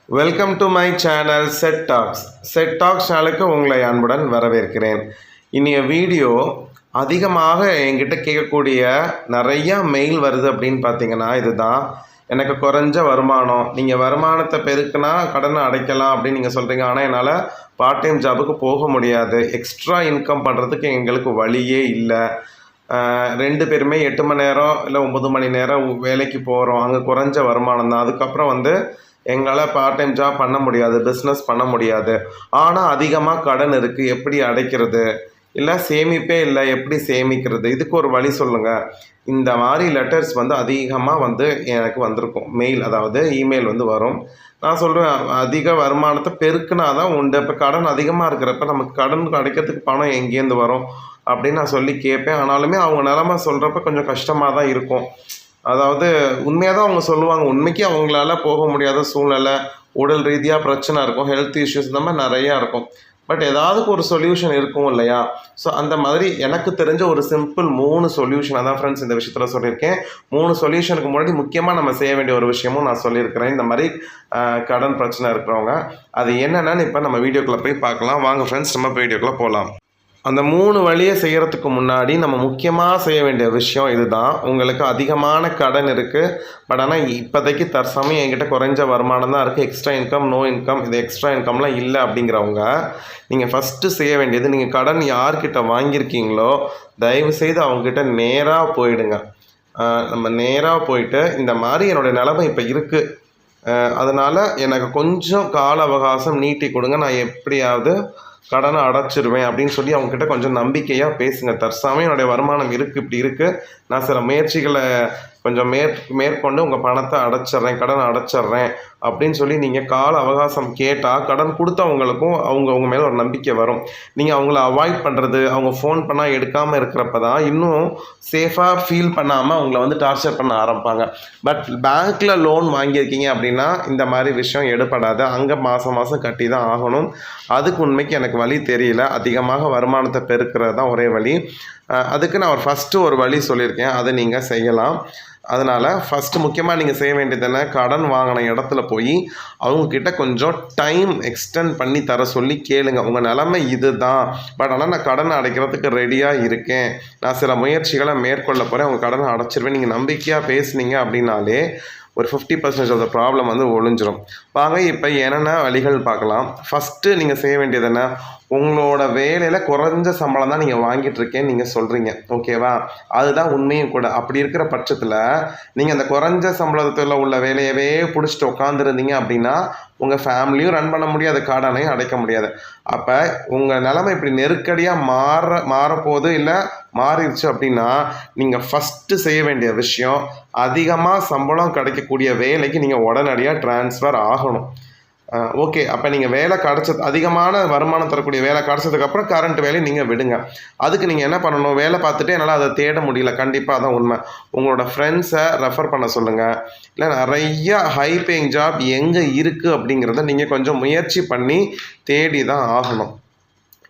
Welcome to my channel set tax. Set tax சேனலுக்கு உங்களை அன்புடன் வரவேற்கிறேன். இன்றைய வீடியோ அதிகமாக என்கிட்ட கேட்கக்கூடிய நிறையா மெயில் வருது அப்படின்னு பார்த்தீங்கன்னா இதுதான். எனக்கு குறைஞ்ச வருமானம், நீங்கள் வருமானத்தை பெருக்குனா கடனை அடைக்கலாம் அப்படின்னு நீங்கள் சொல்கிறீங்க. ஆனால் என்னால் பார்ட் டைம் ஜாபுக்கு போக முடியாது, எக்ஸ்ட்ரா இன்கம் பண்ணுறதுக்கு எங்களுக்கு வழியே இல்லை. 2 பேருமே 8 மணி நேரம் இல்லை 9 மணி நேரம் வேலைக்கு போகிறோம், அங்கே குறைஞ்ச வருமானம் தான். அதுக்கப்புறம் எங்களால் பார்ட் டைம் ஜாப் பண்ண முடியாது, பிஸ்னஸ் பண்ண முடியாது. ஆனால் அதிகமாக கடன் இருக்குது, எப்படி அடைக்கிறது? இல்லை சேமிப்பே இல்லை, எப்படி சேமிக்கிறது? இதுக்கு ஒரு வழி சொல்லுங்கள். இந்த மாதிரி லெட்டர்ஸ் அதிகமாக எனக்கு வந்திருக்கும். மெயில், அதாவது இமெயில் வரும். நான் சொல்கிறேன், அதிக வருமானத்தை பெருக்குனா தான் உண்டு. இப்போ கடன் அதிகமாக இருக்கிறப்ப நமக்கு கடன் அடைக்கிறதுக்கு பணம் எங்கேருந்து வரும் அப்படின்னு நான் சொல்லி கேட்பேன். ஆனாலுமே அவங்க நிலமை சொல்கிறப்ப கொஞ்சம் கஷ்டமாக தான் இருக்கும். அதாவது உண்மையாக தான் அவங்க சொல்லுவாங்க. உண்மைக்கு அவங்களால போக முடியாத சூழ்நிலை, உடல் ரீதியாக பிரச்சனை இருக்கும், ஹெல்த் இஷ்யூஸ் இந்த மாதிரி நிறையா இருக்கும். பட் ஏதாவது ஒரு சொல்யூஷன் இருக்கும் இல்லையா? ஸோ அந்த மாதிரி எனக்கு தெரிஞ்ச ஒரு சிம்பிள் 3 சொல்யூஷன் அதான் ஃப்ரெண்ட்ஸ் இந்த விஷயத்தில் சொல்லியிருக்கேன். 3 சொல்யூஷனுக்கு முன்னாடி முக்கியமாக நம்ம செய்ய வேண்டிய ஒரு விஷயமும் நான் சொல்லியிருக்கிறேன். இந்த மாதிரி கடன் பிரச்சனை இருக்கிறவங்க அது என்னென்னு இப்போ நம்ம வீடியோக்குள்ளே போய் பார்க்கலாம். வாங்க ஃப்ரெண்ட்ஸ், நம்ம வீடியோக்குள்ளே போகலாம். அந்த 3 வழியை செய்கிறதுக்கு முன்னாடி நம்ம முக்கியமாக செய்ய வேண்டிய விஷயம் இதுதான். உங்களுக்கு அதிகமான கடன் இருக்குது, பட் ஆனால் இப்போதைக்கு தற்சமயம் என்கிட்ட குறைஞ்ச வருமானம் தான் இருக்குது, எக்ஸ்ட்ரா இன்கம், நோ இன்கம், இது எக்ஸ்ட்ரா இன்கம்லாம் இல்லை அப்படிங்கிறவங்க நீங்கள் ஃபஸ்ட்டு செய்ய வேண்டியது, நீங்கள் கடன் யார்கிட்ட வாங்கியிருக்கீங்களோ தயவுசெய்து அவங்கக்கிட்ட நேராக போயிடுங்க. நம்ம நேராக போயிட்டு இந்த மாதிரி என்னுடைய நிலைமை இப்போ இருக்குது, அதனால் எனக்கு கொஞ்சம் கால அவகாசம் நீட்டி கொடுங்க, நான் எப்படியாவது கடனை அடைச்சிருவேன் அப்படின்னு சொல்லி அவங்கக்கிட்ட கொஞ்சம் நம்பிக்கையாக பேசுங்க. தற்சமயம் என்னுடைய வருமானம் இருக்குது, இப்படி இருக்குது, நான் சில முயற்சிகளை கொஞ்சம் மேற்கொண்டு உங்கள் பணத்தை அடைச்சிட்றேன், கடனை அடைச்சிட்றேன் அப்படின்னு சொல்லி நீங்கள் கால அவகாசம் கேட்டால் கடன் கொடுத்தவங்களுக்கும் அவங்க மேலே ஒரு நம்பிக்கை வரும். நீங்கள் அவங்கள அவாய்ட் பண்ணுறது, அவங்க ஃபோன் பண்ணால் எடுக்காமல் இருக்கிறப்ப தான் இன்னும் சேஃபாக ஃபீல் பண்ணாமல் அவங்கள டார்ச்சர் பண்ண ஆரம்பிப்பாங்க. பட் பேங்க்கில் லோன் வாங்கியிருக்கீங்க அப்படின்னா இந்த மாதிரி விஷயம் எடுப்படாது, அங்கே மாதம் கட்டி தான் ஆகணும். அதுக்கு உண்மைக்கு எனக்கு வழி தெரியல. அதிகமாக வருமானத்தை பெருக்கிறது தான் ஒரே வழி. அதுக்கு நான் ஃபஸ்ட்டு ஒரு வழி சொல்லியிருக்கேன், அதை நீங்கள் செய்யலாம். அதனால் ஃபஸ்ட்டு முக்கியமாக நீங்கள் செய்ய வேண்டியது என்ன, கடன் வாங்கின இடத்துல போய் அவங்கக்கிட்ட கொஞ்சம் டைம் எக்ஸ்டெண்ட் பண்ணி தர சொல்லி கேளுங்க. உங்கள் நிலைமை இது தான், பட் ஆனால் நான் கடனை அடைக்கிறதுக்கு ரெடியாக இருக்கேன், நான் சில முயற்சிகளை மேற்கொள்ள போகிறேன், உங்கள் கடனை அடைச்சிருவேன். நீங்கள் நம்பிக்கையாக பேசுனீங்க அப்படின்னாலே ஒரு 50% ஆஃப் த ப்ராப்ளம் ஒழிஞ்சிரும். வாங்க இப்போ என்னென்ன வழிகள் பார்க்கலாம். ஃபஸ்ட்டு நீங்கள் செய்ய வேண்டியது என்ன, உங்களோட வேலையில் குறைஞ்ச சம்பளம் தான் நீங்கள் வாங்கிட்டுருக்கேன்னு நீங்கள் சொல்கிறீங்க, ஓகேவா? அதுதான் உண்மையும் கூட. அப்படி இருக்கிற பட்சத்தில் நீங்கள் அந்த குறைஞ்ச சம்பளத்தில் உள்ள வேலையவே பிடிச்சிட்டு உட்காந்துருந்தீங்க அப்படின்னா உங்கள் ஃபேமிலியும் ரன் பண்ண முடியாது, கடனையும் அடைக்க முடியாது. அப்போ உங்கள் நிலைமை இப்படி நெருக்கடியாக மாறப்போகுது இல்லை மாறிடுச்சு அப்படின்னா நீங்கள் ஃபஸ்ட்டு செய்ய வேண்டிய விஷயம், அதிகமாக சம்பளம் கிடைக்கக்கூடிய வேலைக்கு நீங்கள் உடனடியாக ட்ரான்ஸ்ஃபர் ஆகணும். ஓகே, அப்போ நீங்கள் வேலை கிடச்சது, அதிகமான வருமானம் தரக்கூடிய வேலை கிடச்சதுக்கப்புறம் கரண்ட் வேலையை நீங்கள் விடுங்க. அதுக்கு நீங்கள் என்ன பண்ணணும், வேலை பார்த்துட்டு என்னால் அதை தேட முடியல, கண்டிப்பாக அதான் உண்மை, உங்களோட ஃப்ரெண்ட்ஸை ரெஃபர் பண்ண சொல்லுங்கள். இல்லை நிறையா ஹை பேயிங் ஜாப் எங்கே இருக்குது அப்படிங்கிறத நீங்கள் கொஞ்சம் முயற்சி பண்ணி தேடி தான் ஆகணும்.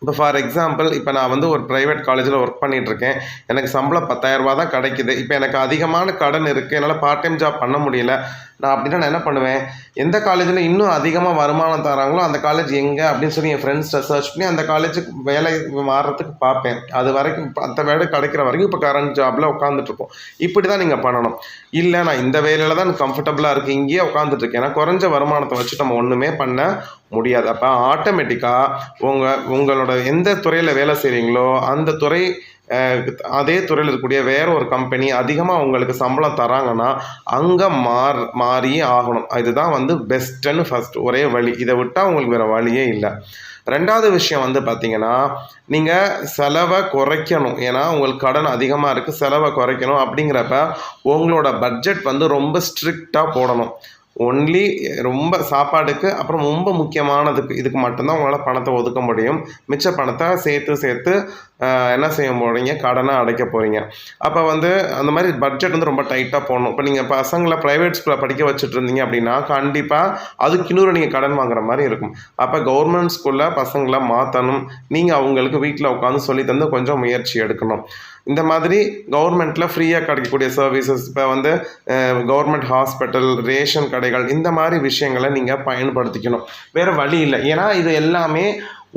இப்போ ஃபார் எக்ஸாம்பிள், இப்போ நான் ஒரு ப்ரைவேட் காலேஜில் ஒர்க் பண்ணிகிட்ருக்கேன், எனக்கு சம்பளம் 10,000 ரூபா தான் கிடைக்கிது. இப்போ எனக்கு அதிகமான கடன் இருக்குது, என்னால் பார்ட் டைம் ஜாப் பண்ண முடியல. நான் அப்படின்னா நான் என்ன பண்ணுவேன், எந்த காலேஜில் இன்னும் அதிகமாக வருமானம் தராங்களோ அந்த காலேஜ் எங்கே அப்படின்னு சொல்லி என் ஃப்ரெண்ட்ஸை சர்ச் பண்ணி அந்த காலேஜுக்கு வேலை மாறுறதுக்கு பார்ப்பேன். அது வரைக்கும் அந்த வேலை கிடைக்கிற வரைக்கும் இப்போ கரண்ட் ஜாபில் உட்காந்துட்ருப்போம். இப்படி தான் நீங்கள் பண்ணணும். இல்லை நான் இந்த வேலையில் தான் கம்ஃபர்டபுளாக இருக்குது, இங்கேயே உட்காந்துட்ருக்கேன், ஏன்னா குறைஞ்ச வருமானத்தை வச்சு நம்ம ஒன்றுமே பண்ண முடியாது. அப்போ ஆட்டோமேட்டிக்காக உங்களோட எந்த துறையில் வேலை செய்கிறீங்களோ அந்த துறை, அதே துறையில் இருக்கக்கூடிய வேற ஒரு கம்பெனி அதிகமாக உங்களுக்கு சம்பளம் தராங்கன்னா அங்கே மாறியே ஆகணும். இதுதான் பெஸ்ட்டுன்னு ஃபஸ்ட் ஒரே வழி. இதை விட்டால் உங்களுக்கு வேறு வழியே இல்லை. ரெண்டாவது விஷயம் பார்த்தீங்கன்னா, நீங்கள் செலவை குறைக்கணும். ஏன்னா உங்களுக்கு கடன் அதிகமாக இருக்குது, செலவை குறைக்கணும். அப்படிங்கிறப்ப உங்களோட பட்ஜெட் ரொம்ப ஸ்ட்ரிக்டாக போடணும். ஒன்லி ரொம்ப சாப்பாடுக்கு, அப்புறம் ரொம்ப முக்கியமானதுக்கு, இதுக்கு மட்டும்தான் உங்களால் பணத்தை ஒதுக்க முடியும். மிச்ச பணத்தை சேர்த்து என்ன செய்ய போகிறீங்க, கடனை அடைக்க போகிறீங்க. அப்போ அந்த மாதிரி பட்ஜெட் ரொம்ப டைட்டாக போடணும். இப்போ நீங்கள் பசங்களை ப்ரைவேட் ஸ்கூலில் படிக்க வச்சுட்டு இருந்தீங்க அப்படின்னா கண்டிப்பாக அதுக்கு இன்னொரு நீங்கள் கடன் வாங்குற மாதிரி இருக்கும். அப்போ கவர்மெண்ட் ஸ்கூலில் பசங்களை மாற்றணும். நீங்கள் அவங்களுக்கு வீட்டில் உட்காந்து சொல்லி தந்து கொஞ்சம் முயற்சி எடுக்கணும். இந்த மாதிரி கவர்மெண்ட்டில் ஃப்ரீயாக கிடைக்கக்கூடிய சர்வீசஸ், இப்போ வந்து கவர்மெண்ட் ஹாஸ்பிட்டல், ரேஷன் கடைகள், இந்த மாதிரி விஷயங்களை நீங்கள் பயன்படுத்திக்கணும். வேறு வழி இல்லை. ஏன்னா இது எல்லாமே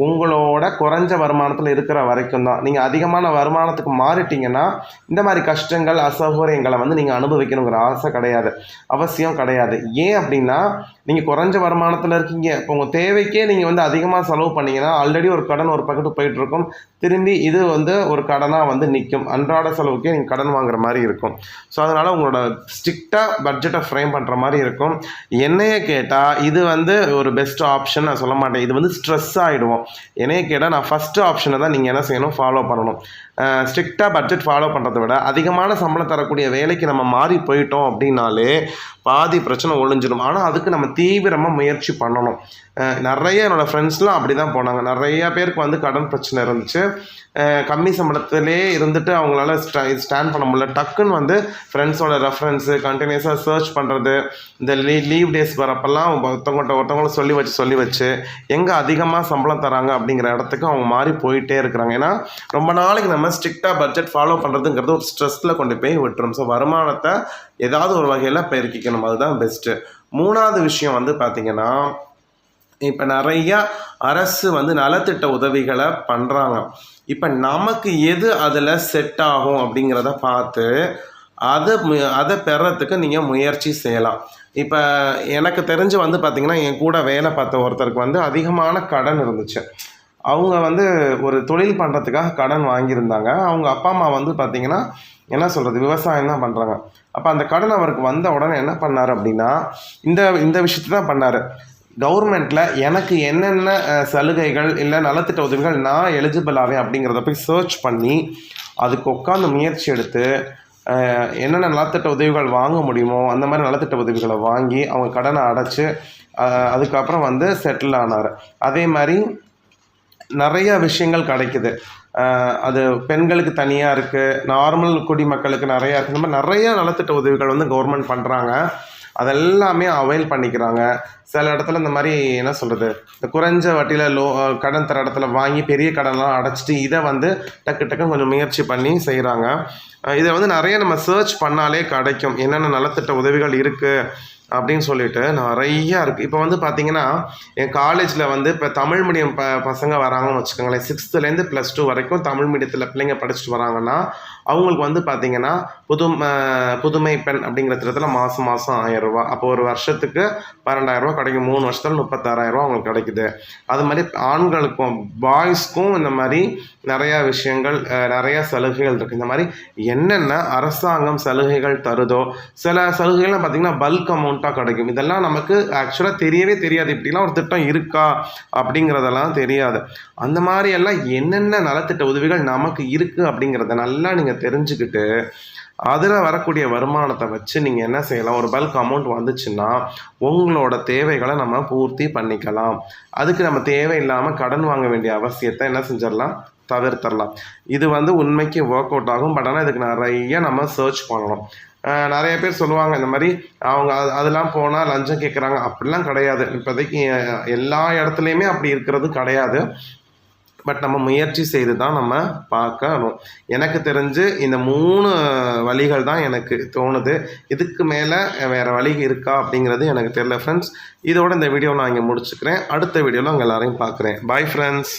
உங்களோட குறைஞ்ச வருமானத்தில் இருக்கிற வரைக்கும் தான். நீங்கள் அதிகமான வருமானத்துக்கு மாறிட்டீங்கன்னா இந்த மாதிரி கஷ்டங்கள், அசௌகரியங்களை வந்து நீங்கள் அனுபவிக்கணுங்கிற ஆசை கிடையாது, அவசியம் கிடையாது. ஏன் அப்படின்னா நீங்கள் குறைஞ்ச வருமானத்தில் இருக்கீங்க. இப்போ உங்கள் தேவைக்கே நீங்கள் வந்து அதிகமாக செலவு பண்ணிங்கன்னா ஆல்ரெடி ஒரு கடன் ஒரு பக்கத்து போயிட்டுருக்கும், திரும்பி இது வந்து ஒரு கடனாக வந்து நிற்கும். அன்றாட செலவுக்கே நீங்கள் கடன் வாங்குற மாதிரி இருக்கும். ஸோ அதனால் உங்களோட ஸ்ட்ரிக்டாக பட்ஜெட்டை ஃப்ரேம் பண்ணுற மாதிரி இருக்கும். என்னையே கேட்டால் இது வந்து ஒரு பெஸ்ட் ஆப்ஷன் நான் சொல்ல மாட்டேன். இது வந்து ஸ்ட்ரெஸ் ஆகிடுவோம். என்னையே கேட்டால் நான் ஃபஸ்ட்டு ஆப்ஷனை தான் நீங்கள் என்ன செய்யணும், ஃபாலோ பண்ணணும். ஸ்ட்ரிக்டாக பட்ஜெட் ஃபாலோ பண்ணுறதை விட அதிகமான சம்பளம் தரக்கூடிய வேலைக்கு நம்ம மாறி போயிட்டோம் அப்படின்னாலே பாதி பிரச்சனை ஒழிஞ்சிடும். ஆனால் அதுக்கு நம்ம தீவிரமாக முயற்சி பண்ணணும். நிறைய என்னோடய ஃப்ரெண்ட்ஸ்லாம் அப்படி தான் போனாங்க. நிறையா பேருக்கு வந்து கடன் பிரச்சனை இருந்துச்சு. கம்மி சம்பளத்திலே இருந்துட்டு அவங்களால ஸ்டாண்ட் பண்ண முடியல. டக்குன்னு வந்து ஃப்ரெண்ட்ஸோட ரெஃபரன்ஸு கண்டினியூஸாக சர்ச் பண்ணுறது, இந்த லீவ் டேஸ் வரப்பெல்லாம் ஒருத்தவங்களை சொல்லி வச்சு எங்கே அதிகமாக சம்பளம் தராங்க அப்படிங்கிற இடத்துக்கு அவங்க மாறி போயிட்டே இருக்கிறாங்க. ஏன்னா ரொம்ப நாளைக்கு நம்ம ஸ்ட்ரிக்டாக பட்ஜெட் ஃபாலோ பண்ணுறதுங்கிறது ஒரு ஸ்ட்ரெஸ்ஸில் கொண்டு போய் விட்டுரும். ஸோ வருமானத்தை ஏதாவது ஒரு வகையில் பெருக்கிக்கணும், அதுதான் பெஸ்ட்டு. மூணாவது விஷயம் வந்து பார்த்திங்கன்னா, இப்போ நிறையா அரசு வந்து நலத்திட்ட உதவிகளை பண்ணுறாங்க. இப்போ நமக்கு எது அதில் செட் ஆகும் அப்படிங்கிறத பார்த்து அதை பெறத்துக்கு நீங்கள் முயற்சி செய்யலாம். இப்போ எனக்கு தெரிஞ்சு வந்து பார்த்திங்கன்னா, என் கூட வேலை பார்த்த ஒருத்தருக்கு வந்து அதிகமான கடன் இருந்துச்சு. அவங்க வந்து ஒரு தொழில் பண்ணுறதுக்காக கடன் வாங்கியிருந்தாங்க. அவங்க அப்பா அம்மா வந்து பார்த்திங்கன்னா என்ன சொல்கிறது, விவசாயம் தான் பண்ணுறாங்க. அப்போ அந்த கடன் அவருக்கு வந்த உடனே என்ன பண்ணார் அப்படின்னா, இந்த விஷயத்தை தான் பண்ணார். கவர்மெண்ட்டில் எனக்கு என்னென்ன சலுகைகள் இல்லை நலத்திட்ட உதவிகள் நான் எலிஜிபிள் ஆவேன் அப்படிங்கிறத போய் சர்ச் பண்ணி அதுக்கு உட்காந்து முயற்சி எடுத்து என்னென்ன நலத்திட்ட உதவிகள் வாங்க முடியுமோ அந்த மாதிரி நலத்திட்ட உதவிகளை வாங்கி அவங்க கடனை அடைச்சி அதுக்கப்புறம் வந்து செட்டில் ஆனார். அதே மாதிரி நிறைய விஷயங்கள் கிடைக்குது. அது பெண்களுக்கு தனியாக இருக்குது, நார்மல் குடிமக்களுக்கு நிறையா இருக்குது. இந்த மாதிரி நிறைய நலத்திட்ட உதவிகள் வந்து கவர்மெண்ட் பண்ணுறாங்க. அதெல்லாமே அவைல் பண்ணிக்கிறாங்க. சில இடத்துல இந்த மாதிரி என்ன சொல்கிறது, இந்த குறைஞ்ச வட்டியில் கடன் தர இடத்துல வாங்கி பெரிய கடன்லாம் அடைச்சிட்டு இதை வந்து டக்குன்னு கொஞ்சம் முயற்சி பண்ணி செய்கிறாங்க. இதை வந்து நிறைய நம்ம சர்ச் பண்ணாலே கிடைக்கும், என்னென்ன நலத்திட்ட உதவிகள் இருக்குது அப்படின்னு சொல்லிட்டு நிறையா இருக்குது. இப்போ வந்து பார்த்திங்கன்னா என் காலேஜில் வந்து இப்போ தமிழ் மீடியம் பசங்க வராங்கன்னு வச்சுக்கோங்களேன். 6th +2 வரைக்கும் தமிழ் மீடியத்தில் பிள்ளைங்க படிச்சுட்டு வராங்கன்னா அவங்களுக்கு வந்து பார்த்திங்கன்னா புதுமை பெண் அப்படிங்கிற திட்டத்தில் மாதம் 1000 ரூபா. அப்போ ஒரு வருஷத்துக்கு 12,000 ரூபா கிடைக்கும். 3 வருஷத்தில் 36,000 ரூபா அவங்களுக்கு கிடைக்குது. அது மாதிரி ஆண்களுக்கும் பாய்ஸ்க்கும் இந்த மாதிரி நிறையா விஷயங்கள், நிறையா சலுகைகள் இருக்குது. இந்த மாதிரி என்னென்ன அரசாங்கம் சலுகைகள் தருதோ, சில சலுகைகள்லாம் பார்த்திங்கன்னா பல்க் அமௌண்ட்டாக கிடைக்கும். இதெல்லாம் நமக்கு ஆக்சுவலாக தெரியவே தெரியாது. இப்படிலாம் ஒரு திட்டம் இருக்கா அப்படிங்கிறதெல்லாம் தெரியாது. அந்த மாதிரி எல்லாம் என்னென்ன நலத்திட்ட உதவிகள் நமக்கு இருக்குது அப்படிங்கிறத நல்லா நீங்கள் தெரிஞ்சுக்கிட்டு அதில் வரக்கூடிய வருமானத்தை வச்சு நீங்கள் என்ன செய்யலாம், ஒரு பல்க் அமௌண்ட் வந்துச்சுன்னா உங்களோட தேவைகளை நம்ம பூர்த்தி பண்ணிக்கலாம். அதுக்கு நம்ம தேவையில்லாமல் கடன் வாங்க வேண்டிய அவசியத்தை என்ன செஞ்சிடலாம், தவிர்த்தரலாம். இது வந்து உண்மைக்கு ஒர்க் அவுட் ஆகும். பட் ஆனால் இதுக்கு நிறைய நம்ம சர்ச் பண்ணணும். நிறைய பேர் சொல்லுவாங்க இந்த மாதிரி அவங்க அதெல்லாம் போனால் லஞ்சம் கேட்குறாங்க. அப்படிலாம் கிடையாது. இப்போதைக்கு எல்லா இடத்துலையுமே அப்படி இருக்கிறது கிடையாது. பட் நம்ம முயற்சி செய்து தான் நம்ம பார்க்கணும். எனக்கு தெரிஞ்சு இந்த 3 வழிகள் தான் எனக்கு தோணுது. இதுக்கு மேலே வேறு வழி இருக்கா அப்படிங்கிறது எனக்கு தெரியல ஃப்ரெண்ட்ஸ். இதோட இந்த வீடியோ நான் இங்கே முடிச்சுக்கிறேன். அடுத்த வீடியோவில் உங்கள் எல்லாரையும் பார்க்குறேன். Bye friends.